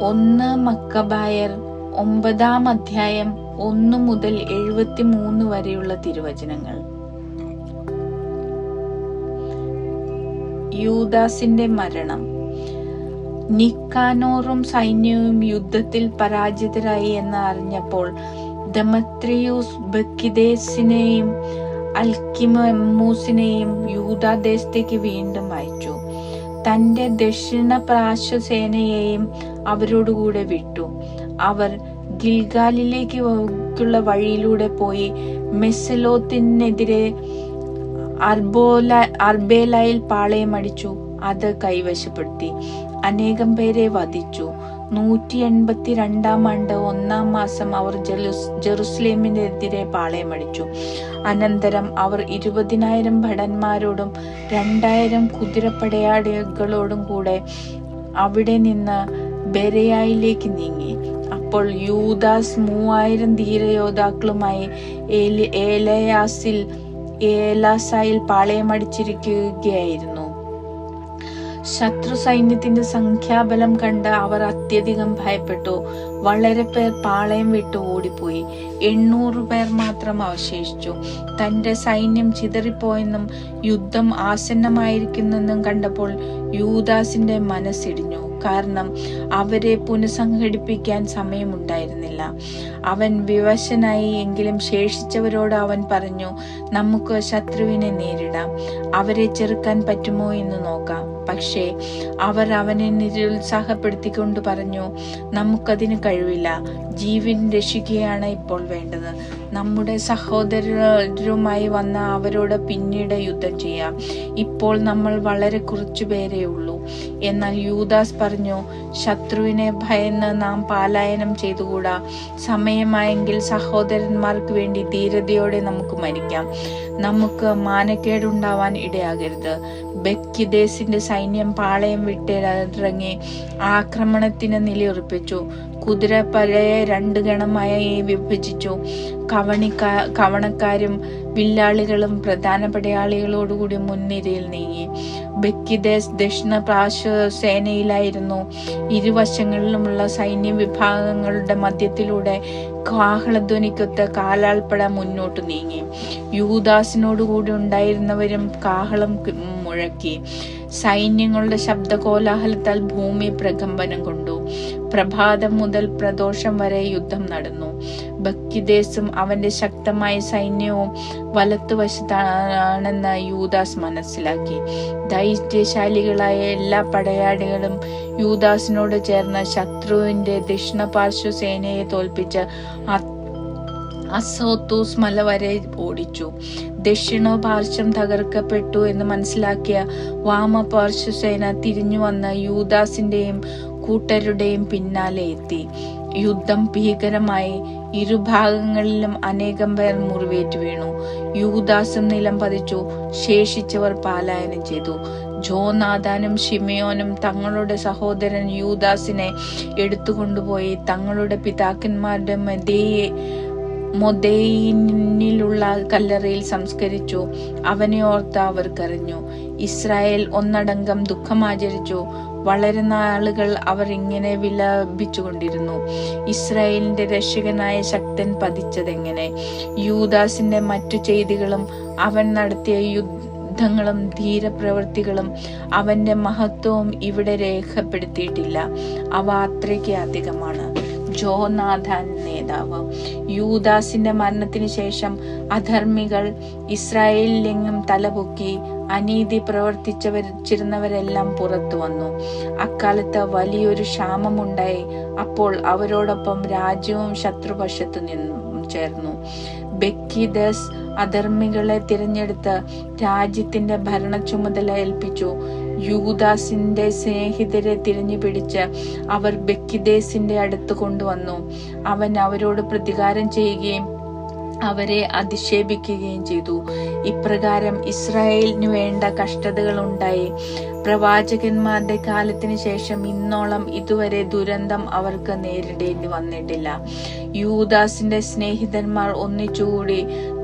1 മക്കബായർ 9 അധ്യായം 1 മുതൽ 73 വരെയുള്ള തിരുവചനങ്ങൾ. യൂദാസിന്റെ മരണം. നിക്കാനോറും സൈന്യവും യുദ്ധത്തിൽ പരാജിതരായി എന്ന് അറിഞ്ഞപ്പോൾ ദെമത്രിയൂസ് ബക്കിദേസിനെയും അൽക്കിമൂസിനെയും യൂദാദേശത്തേക്ക് വീണ്ടും അയച്ചു. തന്റെ ദക്ഷിണ പാർശ്വസേനയെയും അവരോടുകൂടെ വിട്ടു. അവർ ഗിൽഗാലിലേക്കുള്ള വഴിയിലൂടെ പോയി മെസലോത്തിനെതിരെ അർബേലയിൽ പാളയമടിച്ചു. അത് കൈവശപ്പെടുത്തി അനേകം പേരെ വധിച്ചു. 182 ആണ്ട് 1 മാസം അവർ ജെറുസലേമിനെതിരെ പാളയമടിച്ചു. അനന്തരം അവർ 20,000 ഭടന്മാരോടും 2,000 കുതിരപ്പടയാളികളോടും കൂടെ അവിടെ നിന്ന് ബെരയായിലേക്ക് നീങ്ങി. അപ്പോൾ യൂദാസ് 3000 ധീരയോദ്ധാക്കളുമായി ഏലാസായിൽ പാളയമടിച്ചിരിക്കുകയായിരുന്നു. ശത്രു സൈന്യത്തിന്റെ സംഖ്യാബലം കണ്ട് അവർ അത്യധികം ഭയപ്പെട്ടു. വളരെ പേർ പാളയം വിട്ട് ഓടിപ്പോയി. 800 പേർ മാത്രം അവശേഷിച്ചു. തന്റെ സൈന്യം ചിതറിപ്പോയെന്നും യുദ്ധം ആസന്നമായിരിക്കുന്നെന്നും കണ്ടപ്പോൾ യൂദാസിന്റെ മനസ്സിടിഞ്ഞു. കാരണം അവരെ പുനഃസംഘടിപ്പിക്കാൻ സമയമുണ്ടായിരുന്നില്ല. അവൻ വിവശനായി. എങ്കിലും ശേഷിച്ചവരോട് അവൻ പറഞ്ഞു, നമുക്ക് ശത്രുവിനെ നേരിടാം. അവരെ ചെറുക്കാൻ പറ്റുമോ എന്ന് നോക്കാം. പക്ഷേ അവർ അവനെ നിരുത്സാഹപ്പെടുത്തിക്കൊണ്ട് പറഞ്ഞു, നമുക്കതിന് കഴിവില്ല. ജീവൻ രക്ഷിക്കുകയാണ് ഇപ്പോൾ വേണ്ടത്. നമ്മുടെ സഹോദരരുമായി വന്ന അവരോട് പിന്നീട് യുദ്ധം ചെയ്യാം. ഇപ്പോൾ നമ്മൾ വളരെ കുറച്ചു പേരേ ഉള്ളൂ. എന്നാൽ യൂദാസ് പറഞ്ഞു, ശത്രുവിനെ ഭയന്ന് നാം പലായനം ചെയ്തുകൂടാ. സമയമായെങ്കിൽ സഹോദരന്മാർക്ക് വേണ്ടി ധീരതയോടെ നമുക്ക് മരിക്കാം. നമുക്ക് മാനക്കേടുണ്ടാവാൻ ഇടയാകരുത്. ബക്കിദേസിന്റെ സൈന്യം പാളയം വിട്ടിറങ്ങി ആക്രമണത്തിന് നിലയുറപ്പിച്ചു. കുതിരപ്പടയെ 2 ഗണമായി വിഭജിച്ചു. കവണക്കാരും വില്ലാളികളും പ്രധാന പടയാളികളോടുകൂടി മുൻനിരയിൽ നീങ്ങി. ബക്കിദേസ് ദക്ഷിണ പാർശ്വസേനയിലായിരുന്നു. ഇരുവശങ്ങളിലുമുള്ള സൈന്യ വിഭാഗങ്ങളുടെ മധ്യത്തിലൂടെ കാഹളധ്വനിക്കൊത്ത് കാലാൾപ്പട മുന്നോട്ട് നീങ്ങി. യൂദാസിനോടുകൂടി ഉണ്ടായിരുന്നവരും കാഹളം മുഴക്കി. സൈന്യങ്ങളുടെ ശബ്ദകോലാഹലത്താൽ ഭൂമി പ്രകമ്പനം കൊണ്ടു. പ്രഭാതം മുതൽ പ്രദോഷം വരെ യുദ്ധം നടന്നു. ബക്കിദേസും അവന്റെ ശക്തമായ സൈന്യവും വലത്തുവശത്താണെന്ന് യൂദാസ് മനസ്സിലാക്കി. ധൈര്യശാലികളായ എല്ലാ പടയാളികളും യൂദാസിനോട് ചേർന്ന് ശത്രുവിന്റെ ദക്ഷിണ പാർശ്വസേനയെ തോൽപ്പിച്ച് അസോത്തൂസ് മല വരെ ഓടിച്ചു. ദക്ഷിണപാർശ്വം തകർക്കപ്പെട്ടു എന്ന് മനസ്സിലാക്കിയ വാമപാർശ്വസേന തിരിഞ്ഞു വന്ന് യൂദാസിന്റെയും കൂട്ടരുടെയും പിന്നാലെ എത്തി. യുദ്ധം ഭീകരമായി. ഇരുഭാഗങ്ങളിലും അനേകം പേർ മുറിവേറ്റു വീണു. യൂദാസും നിലം പതിച്ചു. ശേഷിച്ചവർ പലായനം ചെയ്തു. ജോനാഥാനും ഷിമിയോനും തങ്ങളുടെ സഹോദരൻ യൂദാസിനെ എടുത്തുകൊണ്ടുപോയി തങ്ങളുടെ പിതാക്കന്മാരുടെ മൊദെയിനിലുള്ള കല്ലറയിൽ സംസ്കരിച്ചു. അവനെ ഓർത്ത് അവർ കരഞ്ഞു. ഇസ്രായേൽ ഒന്നടങ്കം ദുഃഖമാചരിച്ചു. വളരെ നാളുകൾ അവർ ഇങ്ങനെ വിലപിച്ചുകൊണ്ടിരുന്നു, ഇസ്രായേലിന്റെ രക്ഷകനായ ശക്തൻ പതിച്ചതെങ്ങനെ. യൂദാസിന്റെ മറ്റു ചെയ്തികളും അവൻ നടത്തിയ യുദ്ധങ്ങളും ധീരപ്രവൃത്തികളും അവന്റെ മഹത്വവും ഇവിടെ രേഖപ്പെടുത്തിയിട്ടില്ല. അവ അത്രയ്ക്ക് അധികമാണ്. ജോനാഥാൻ നേതാവ്. യൂദാസിന്റെ മരണത്തിന് ശേഷം അധർമ്മികൾ ഇസ്രായേലിലെങ്ങും തലപൊക്കി. അനീതി പ്രവർത്തിച്ചിരുന്നവരെല്ലാം പുറത്തു വന്നു. അക്കാലത്ത് വലിയൊരു ക്ഷാമമുണ്ടായി. അപ്പോൾ അവരോടൊപ്പം രാജ്യവും ശത്രുപക്ഷത്തു നിന്നും ചേർന്നു. ബക്കിദേസ് അധർമ്മികളെ തിരഞ്ഞെടുത്ത് രാജ്യത്തിന്റെ ഭരണ ചുമതല ഏൽപ്പിച്ചു. യൂദാസിന്റെ സ്നേഹിതരെ തിരഞ്ഞു പിടിച്ച് അവർ ബക്കിദേസിന്റെ അടുത്ത് കൊണ്ടുവന്നു. അവൻ അവരോട് പ്രതികാരം ചെയ്യുകയും അവരെ അധിക്ഷേപിക്കുകയും ചെയ്തു. ഇപ്രകാരം ഇസ്രായേലിന് വേണ്ട കഷ്ടതകൾ ഉണ്ടായി. പ്രവാചകന്മാരുടെ കാലത്തിന് ശേഷം ഇന്നോളം ഇതുവരെ ദുരന്തം അവർക്ക് നേരിടേണ്ടി വന്നിട്ടില്ല. യൂദാസിന്റെ സ്നേഹിതന്മാർ ഒന്നിച്ചുകൂടി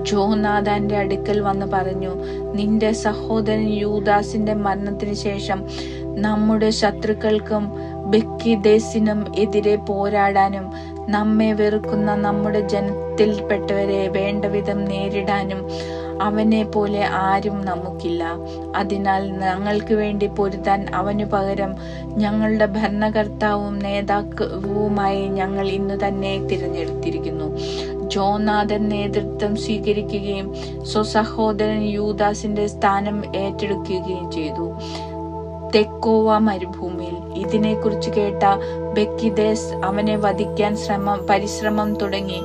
ജോനാഥാന്റെ അടുക്കൽ വന്ന് പറഞ്ഞു, നിന്റെ സഹോദരൻ യൂദാസിന്റെ മരണത്തിന് ശേഷം നമ്മുടെ ശത്രുക്കൾക്കും ബെക്കിദേസിനും എതിരെ പോരാടാനും നമ്മെ വെറുക്കുന്ന നമ്മുടെ ജനത്തിൽപ്പെട്ടവരെ വേണ്ടവിധം നേരിടാനും അവനെ പോലെ ആരും നമുക്കില്ല. അതിനാൽ ഞങ്ങൾക്ക് വേണ്ടി പൊരുതാൻ അവനു പകരം ഞങ്ങളുടെ ഭരണകർത്താവും നേതാവുമായി ഞങ്ങൾ ഇന്നു തന്നെ തിരഞ്ഞെടുത്തിരിക്കുന്നു. ജോനാഥൻ നേതൃത്വം സ്വീകരിക്കുകയും സ്വസഹോദരൻ യൂദാസിന്റെ സ്ഥാനം ഏറ്റെടുക്കുകയും ചെയ്തു. തെക്കോവ മരുഭൂമിയിൽ ഇതിനെക്കുറിച്ച് കേട്ട ബെക്കിദേസ് അവനെ വധിക്കാൻ പരിശ്രമം തുടങ്ങി.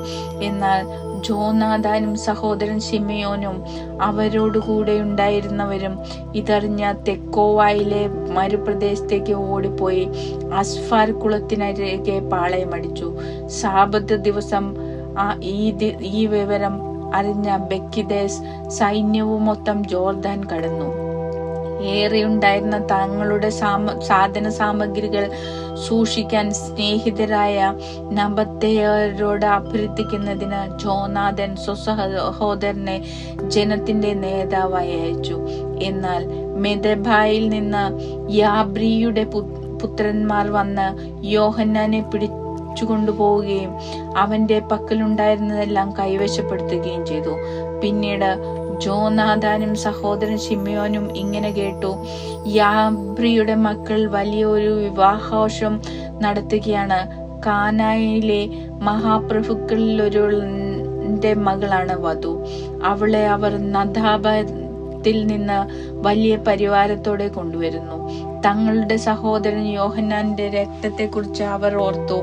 എന്നാൽ ജോനാഥാനും സഹോദരൻ ശിമെയോനും അവരോടുകൂടെ ഉണ്ടായിരുന്നവരും ഇതറിഞ്ഞ തെക്കോവായിലെ മരുപ്രദേശത്തേക്ക് ഓടിപ്പോയി അസ്ഫാർ കുളത്തിനരികെ പാളയമടിച്ചു. സാബത്ത് ദിവസം ഈ വിവരം അറിഞ്ഞ ബെക്കിദേസ് സൈന്യവുമൊത്തം ജോർദാൻ കടന്നു. ഏറെയുണ്ടായിരുന്ന തങ്ങളുടെ സാധന സാമഗ്രികൾ സൂക്ഷിക്കാൻ സ്നേഹിതരായ നബത്തേയരോട് അഭ്യർത്ഥിക്കുന്നതിന് ജോനാഥൻ സ്വസഹോദരനെ ജനത്തിന്റെ നേതാവായി അയച്ചു. എന്നാൽ മെദബായിൽ നിന്ന് യാബ്രിയുടെ പുത്രന്മാർ വന്ന് യോഹന്നാനെ പിടിച്ചുകൊണ്ടുപോവുകയും അവന്റെ പക്കലുണ്ടായിരുന്നതെല്ലാം കൈവശപ്പെടുത്തുകയും ചെയ്തു. പിന്നീട് ജോനാഥാനും സഹോദരൻ ശിമെയോനും ഇങ്ങനെ കേട്ടു: യാബ്രിയുടെ മക്കൾ വലിയൊരു വിവാഹാഘോഷം നടത്തുകയാണ്. കാനായിലെ മഹാപ്രഭുക്കളിലൊരുവന്റെ മകളാണ് വധു. അവളെ അവർ നദാബത്തിൽ നിന്ന് വലിയ പരിവാരത്തോടെ കൊണ്ടുവരുന്നു. തങ്ങളുടെ സഹോദരൻ യോഹന്നാന്റെ രക്തത്തെക്കുറിച്ച് അവർ ഓർത്തു.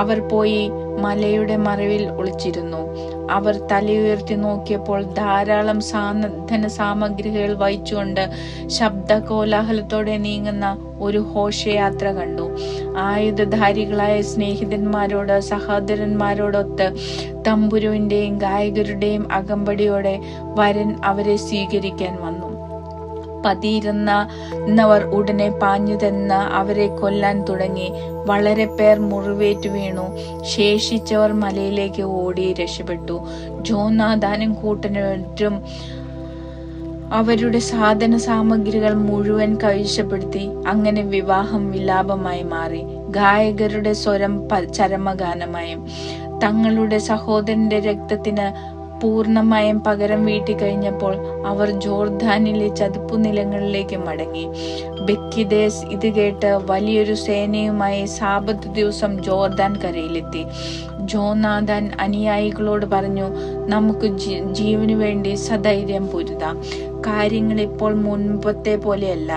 അവർ പോയി മലയുടെ മറവിൽ ഒളിച്ചിരുന്നു. അവർ തലയുയർത്തി നോക്കിയപ്പോൾ ധാരാളം സാധന സാമഗ്രികൾ വഹിച്ചുകൊണ്ട് ശബ്ദകോലാഹലത്തോടെ നീങ്ങുന്ന ഒരു ഘോഷയാത്ര കണ്ടു. ആയുധധാരികളായ സ്നേഹിതന്മാരോട് സഹോദരന്മാരോടൊത്ത് തമ്പുരുവിന്റെയും ഗായകരുടെയും അകമ്പടിയോടെ വരൻ അവരെ സ്വീകരിക്കാൻ വന്നു. പതിയിരുന്നവർ ഉടനെ പാഞ്ഞു ചെന്ന് അവരെ കൊല്ലാൻ തുടങ്ങി. വളരെ പേർ മുറിവേറ്റു വീണു. ശേഷിച്ചവർ മലയിലേക്ക് ഓടി രക്ഷപ്പെട്ടു. ജോനാഥാനും കൂട്ടരും അവരുടെ സാധന സാമഗ്രികൾ മുഴുവൻ കൈവശപ്പെടുത്തി. അങ്ങനെ വിവാഹം വിലാപമായി മാറി. ഗായകരുടെ സ്വരം ചരമഗാനമായും. തങ്ങളുടെ സഹോദരന്റെ രക്തത്തിന് പൂർണ്ണമായും പകരം വീട്ടി കഴിഞ്ഞപ്പോൾ അവർ ജോർദാനിലെ ചതുപ്പു നിലങ്ങളിലേക്ക് മടങ്ങി. ബെക്കിദേസ് ഇത് കേട്ട് വലിയൊരു സേനയുമായി സാബത്ത് ദിവസം ജോർദാൻ കരയിലെത്തി. ജോനാഥാൻ അനുയായികളോട് പറഞ്ഞു: നമുക്ക് ജീവനു വേണ്ടി സധൈര്യം പൊരുതാം. കാര്യങ്ങൾ ഇപ്പോൾ മുൻപത്തെ പോലെയല്ല.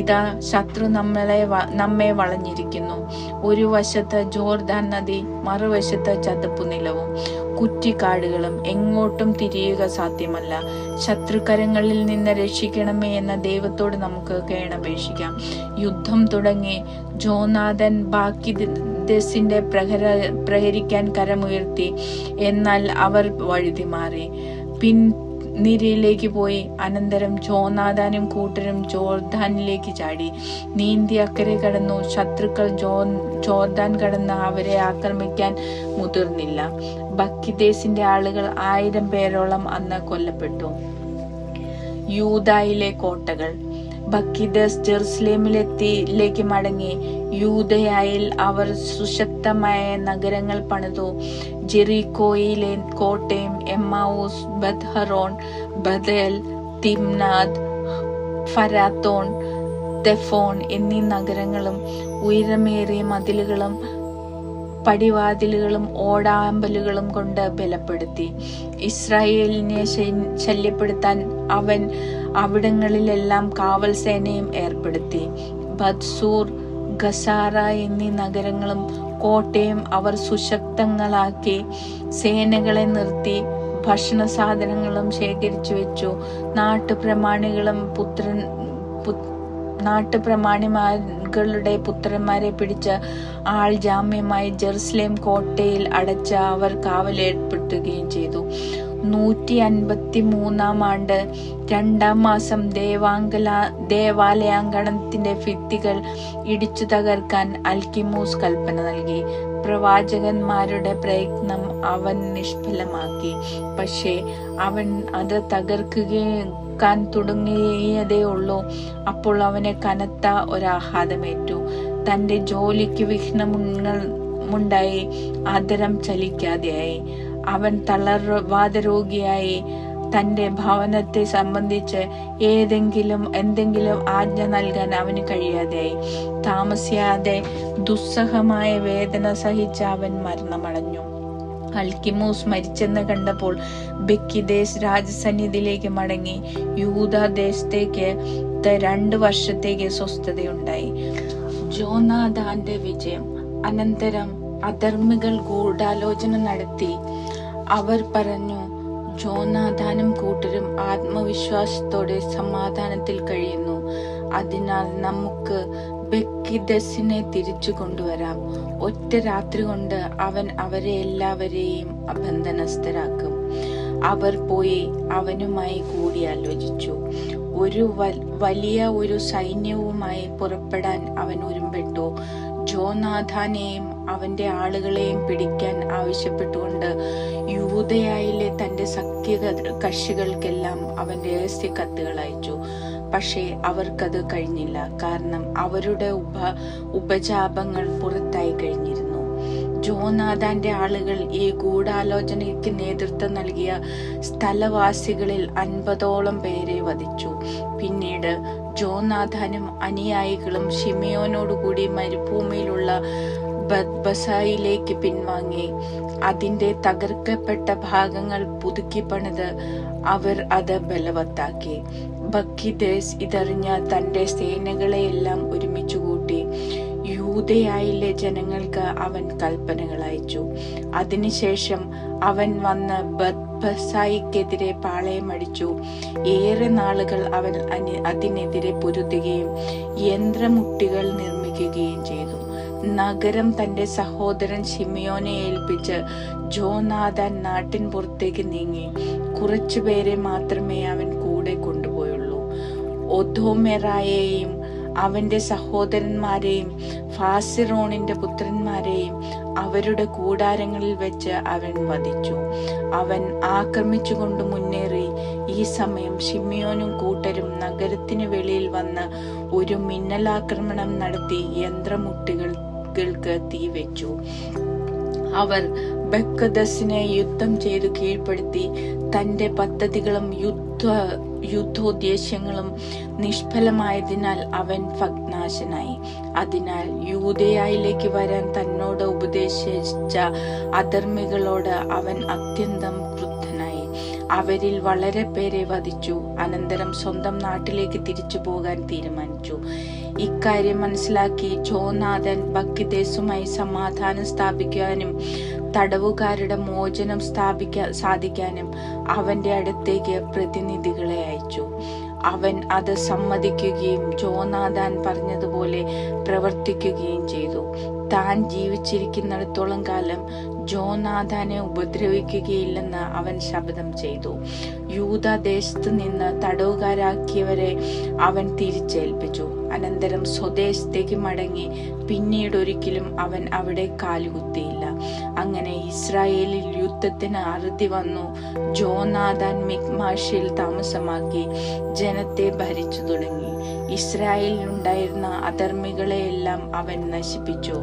ഇതാ ശത്രു നമ്മെ വളഞ്ഞിരിക്കുന്നു. ഒരു വശത്ത് ജോർദാൻ നദി, മറുവശത്ത് ചതുപ്പു നിലവും കുറ്റിക്കാടുകളും. എങ്ങോട്ടും തിരിയുക സാധ്യമല്ല. ശത്രുക്കരങ്ങളിൽ നിന്ന് രക്ഷിക്കണമേ എന്ന ദൈവത്തോട് നമുക്ക് കേണപേക്ഷിക്കാം. യുദ്ധം തുടങ്ങി. ജോനാഥൻ ബാക്കിദേസിന്റെ പ്രഹരിക്കാൻ കരമുയർത്തി. എന്നാൽ അവർ വഴുതി മാറി പിൻനിരയിലേക്ക് പോയി. അനന്തരം ജോനാഥാനും കൂട്ടരും ജോർദാനിലേക്ക് ചാടി നീന്തി അക്കരെ കടന്നു. ശത്രുക്കൾ ജോർദാൻ കടന്ന് അവരെ ആക്രമിക്കാൻ മുതിർന്നില്ല. ബക്കിദേസിന്റെ ആളുകൾ 1000 പേരോളം അന്ന് കൊല്ലപ്പെട്ടു. യൂദായിലെ കോട്ടകൾ. ബക്കിദേസ് ജെറുസലേമിലേക്ക് മടങ്ങി. യൂദയായിൽ അവർ സുശക്തമായ നഗരങ്ങൾ പണിതു. ജെറിക്കോയിലെ കോട്ടയും എമ്മാവൂസ്, ബത്ഹറോൺ, ബദേൽ, തിംനാദ്, ഫരാത്തോൺ, തെഫോൺ എന്നീ നഗരങ്ങളും ഉയരമേറിയ മതിലുകളും പടിവാതിലുകളും ഓടാമ്പലുകളും കൊണ്ട് ബലപ്പെടുത്തി. ഇസ്രായേലിനെ ശല്യപ്പെടുത്താൻ അവൻ അവിടങ്ങളിലെല്ലാം കാവൽ സേനയും ഏർപ്പെടുത്തി. ബത്സൂർ, ഗസാറ എന്നീ നഗരങ്ങളും കോട്ടയും അവർ സുശക്തങ്ങളാക്കി. സേനകളെ നിർത്തി ഭക്ഷണ സാധനങ്ങളും ശേഖരിച്ചു വെച്ചു. നാട്ടുപ്രമാണിമാരുടെ പുത്രന്മാരെ പിടിച്ച് ആൾ ജാമ്യമായി ജെറുസലേം കോട്ടയിൽ അടച്ച് അവർ കാവലേർപ്പെടുത്തുകയും ചെയ്തു. 153 ആണ്ട് 2-ാം മാസം ദേവാലയാങ്കണത്തിന്റെ ഭിത്തികൾ ഇടിച്ചു തകർക്കാൻ അൽക്കിമൂസ് കൽപ്പന നൽകി. പ്രവാചകന്മാരുടെ പ്രയത്നം അവൻ നിഷ്ഫലമാക്കി. പക്ഷേ അവൻ അത് തകർക്കാൻ തുടങ്ങിയതേ ഉള്ളൂ. അപ്പോൾ അവന് കനത്ത ഒരാഘാതമേറ്റു. തന്റെ ജോലിക്ക് വിഘ്നമുണ്ടായി, ആദരം ചലിക്കാതെയായി. അവൻ തളർവാദരോഗിയായി. തന്റെ ഭവനത്തെ സംബന്ധിച്ച് എന്തെങ്കിലും ആജ്ഞ നൽകാൻ അവന് കഴിയാതെയായി. താമസിയാതെ ദുസ്സഹമായ വേദന സഹിച്ച് അവൻ മരണമടഞ്ഞു. അൽക്കിമോസ് മരിച്ചെന്ന് കണ്ടപ്പോൾ ബെക്കിദേസ് രാജസന്നിധിയിലേക്ക് മടങ്ങി. യൂദാദേശത്തേക്ക് 2 വർഷത്തേക്ക് സ്വസ്ഥതയുണ്ടായി. ജോനാഥാന്റെ വിജയം. അനന്തരം അധർമ്മികൾ ഗൂഢാലോചന നടത്തി. അവർ പറഞ്ഞു, ജോനാഥാനും കൂട്ടരും ആത്മവിശ്വാസത്തോടെ സമാധാനത്തിൽ കഴിയുന്നു. അതിനാൽ നമുക്ക് ബെക്കിദസിനെ തിരിച്ചു കൊണ്ടുവരാം. ഒറ്റ രാത്രി കൊണ്ട് അവൻ അവരെ എല്ലാവരെയും ബന്ധനസ്ഥരാക്കും. അവർ പോയി അവനുമായി കൂടിയാലോചിച്ചു. വലിയ ഒരു സൈന്യവുമായി പുറപ്പെടാൻ അവൻ ഒരുമ്പെട്ടു. ജോനാഥാനെയും അവന്റെ ആളുകളെയും പിടിക്കാൻ ആവശ്യപ്പെട്ടുകൊണ്ട് യൂദയായിലെ തന്റെ സഖ്യ കക്ഷികൾക്കെല്ലാം അവൻ രഹസ്യ കത്തുകൾ അയച്ചു. പക്ഷേ അവർക്കത് കഴിഞ്ഞില്ല. കാരണം അവരുടെ ഉപജാപങ്ങൾ പുറത്തായി കഴിഞ്ഞിരുന്നു. ജോനാഥാന്റെ ആളുകൾ ഈ ഗൂഢാലോചനയ്ക്ക് നേതൃത്വം നൽകിയ സ്ഥലവാസികളിൽ 50ഓളം പേരെ വധിച്ചു. പിന്നീട് ജോനാഥാനും അനുയായികളും ശിമെയോനോടുകൂടി മരുഭൂമിയിലുള്ള ബത്ബസായിലേക്ക് പിൻവാങ്ങി. അതിന്റെ തകർക്കപ്പെട്ട ഭാഗങ്ങൾ പുതുക്കി പണിത് അവർ അത് ബലവത്താക്കി. ബക്കിദേസ് ഇതറിഞ്ഞ തന്റെ സേനകളെയെല്ലാം ഒരുമിച്ചു കൂട്ടി. യൂദയായിലെ ജനങ്ങൾക്ക് അവൻ കൽപ്പനകൾ അയച്ചു. അതിനുശേഷം അവൻ വന്ന് ബത്ബസായിക്കെതിരെ പാളയമടിച്ചു. ഏറെ നാളുകൾ അവൻ അതിനെതിരെ പൊരുതുകയും യന്ത്രമുട്ടികൾ നിർമ്മിക്കുകയും ചെയ്തു. നഗരം തന്റെ സഹോദരൻ ശിമിയോനെ ഏൽപ്പിച്ച് ജോനാഥാൻ നാട്ടിൻ പുറത്തേക്ക് നീങ്ങി. കുറച്ചുപേരെ മാത്രമേ അവൻ കൂടെ കൊണ്ടുപോയുള്ളൂ. ഒദോമെറായെയും അവന്റെ സഹോദരന്മാരെയും ഫാസിറോണിന്റെ പുത്രന്മാരെയും അവരുടെ കൂടാരങ്ങളിൽ വെച്ച് അവൻ വധിച്ചു. അവൻ ആക്രമിച്ചുകൊണ്ട് മുന്നേറി. ഈ സമയം ശിമിയോനും കൂട്ടരും നഗരത്തിന് വെളിയിൽ വന്ന് ഒരു മിന്നലാക്രമണം നടത്തി യന്ത്രമുട്ടികൾക്ക് തീവെച്ചു. അവർ ബെക്കദസിനെ യുദ്ധം ചെയ്തു കീഴ്പ്പെടുത്തി. തന്റെ പദ്ധതികളും യുദ്ധോദ്ദേശ്യങ്ങളും നിഷ്ഫലമായതിനാൽ അവൻ ഭഗ്നാശനായി. അതിനാൽ യൂദയായിലേക്ക് വരാൻ തന്നോട് ഉപദേശിച്ച അധർമ്മികളോട് അവൻ അത്യന്തം ക്രുദ്ധനായി. അവരിൽ വളരെ പേരെ വധിച്ചു. അനന്തരം സ്വന്തം നാട്ടിലേക്ക് തിരിച്ചു പോകാൻ തീരുമാനിച്ചു. ഇക്കാര്യം മനസ്സിലാക്കി ജോനാഥൻ ബക്കിദേസുമായി സമാധാനം സ്ഥാപിക്കാനും തടവുകാരുടെ മോചനം സാധിക്കാനും അവന്റെ അടുത്തേക്ക് പ്രതിനിധികളെ അയച്ചു. അവൻ അത് സമ്മതിക്കുകയും ജോനാഥാൻ പറഞ്ഞതുപോലെ പ്രവർത്തിക്കുകയും ചെയ്തു. താൻ ജീവിച്ചിരിക്കുന്നിടത്തോളം കാലം ജോനാഥാനെ ഉപദ്രവിക്കുകയില്ലെന്ന് അവൻ ശപഥം ചെയ്തു. യൂദാദേശത്ത് നിന്ന് തടവുകാരാക്കിയവരെ അവൻ തിരിച്ചേൽപ്പിച്ചു. അനന്തരം സ്വദേശത്തേക്ക് മടങ്ങി. പിന്നീട് ഒരിക്കലും അവൻ അവിടെ കാലുകുത്തിയില്ല. അങ്ങനെ ഇസ്രായേലിൽ യുദ്ധത്തിന് അറുതി വന്നു. ജോനാഥാൻ മിക്മാഷിൽ താമസമാക്കി ജനത്തെ ഭരിച്ചു തുടങ്ങി. ഇസ്രായേലിലുണ്ടായിരുന്ന അധർമ്മികളെയെല്ലാം അവൻ നശിപ്പിച്ചു.